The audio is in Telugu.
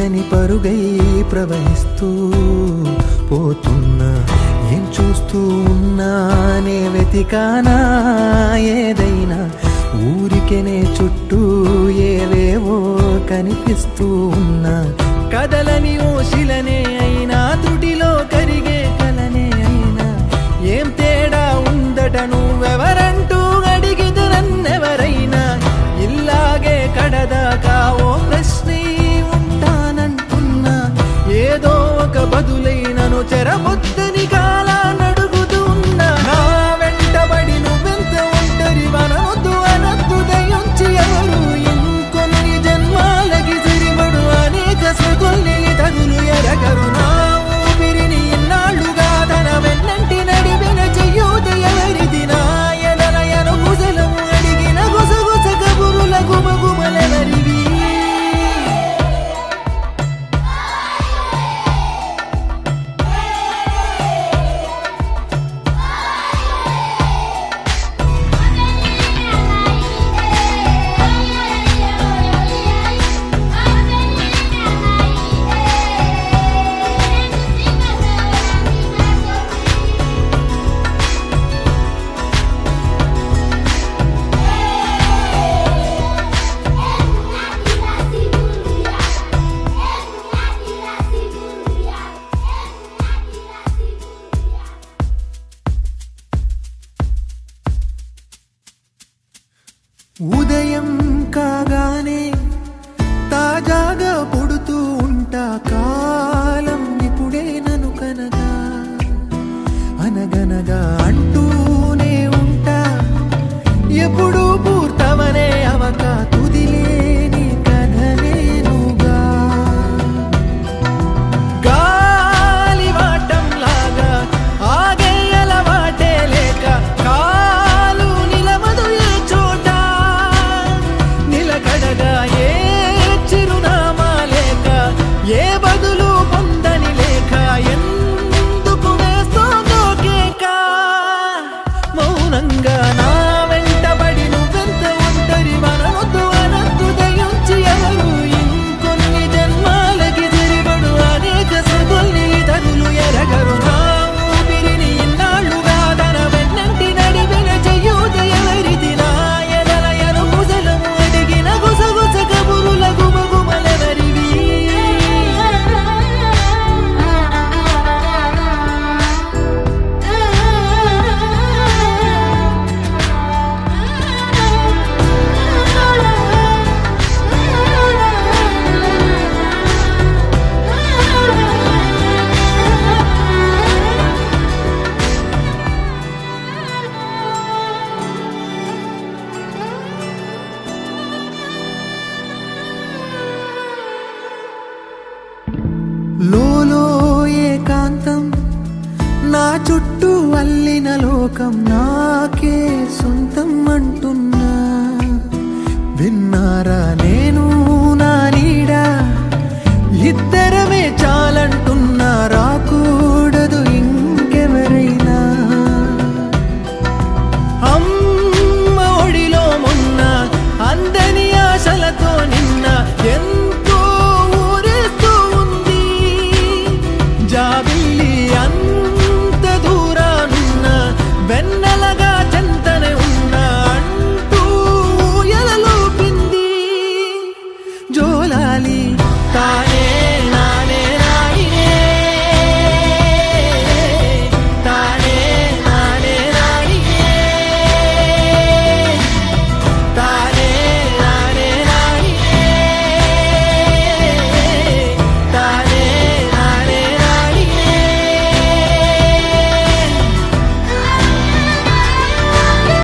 తెలియని పరుగై ప్రవహిస్తూ పోతున్నా. ఏం చూస్తూ ఉన్నానే వెతికానా ఏదైనా, ఊరికెనే చుట్టూ ఏవేవో కనిపిస్తూ ఉన్నా. కదలని ఓశిలనే అయినా, తుటిలో కరిగే కలనే అయినా, ఏం తేడా ఉందట నువ్వెవరంటూ అడిగితే నన్నెవరైనా. ఇల్లాగే కడదాకా ఓ ప్రశ్నే ఉంటానంటున్నా. ఏదో ఒక బదులైనను చెరబొద్దని కాలానడుగుతూ ఉన్నా. నా వెంటబడి నువ్వెంత ఒంటరి వనవద్దు అనద్దు దయించి ఎవరు. ఇంకొన్ని జన్మాలకి సిరిబడు అనేక స్మృతుల్ని తగులు ఎరగరు. నా ఊపిరిని ఇన్నాళ్ళుగా తన వెన్నంటి నడిపిన చెయ్యూత ఎవరిది. నా ఎదలయను గుసలము అడిగిన గుసగుస కబురుల గుమగుమలెవరివి. ఉదయం కాగానే తాజాగా పుడుతూ ఉంటా. కాలం ఇప్పుడే నన్ను కనగా అనగనగా అంటూనే ఉంటా. ఎప్పుడు పూర్తవనే అవక తుదిలేని కథనేనుగా. గాలి వాటంలాగా ఆగే అలవాటే లేక, కాలు నిలవదు ఏ చోట. నిలకడగా ఏ చిరునామా లేక, ఏ బదులు పొందని లేక, ఎందుకు వేస్తోందో కేక. మౌనంగా నా వెంటబడి నువ్వెంత ఒంటరి వనవద్దు అనద్దు దయించి ఎవరు. ఇంకొన్ని జన్మాలకి తిరిగడు అనేక స్మృతుల్ని తగులు ఎరగరు. నా ఊపిరిని ఇన్నాళ్ళుగా తన వెన్నంటి నడిపిన చెయ్యూత ఎవరిది. నా ఎదలయను గుసలము అడిగిన గుసగుస కబురుల గుమగుమలెవరివి. లోలో ఏకాంతం, నా చుట్టూ అల్లిన లోకం నాకే సొంతం అంటున్నా. విన్నారా నేను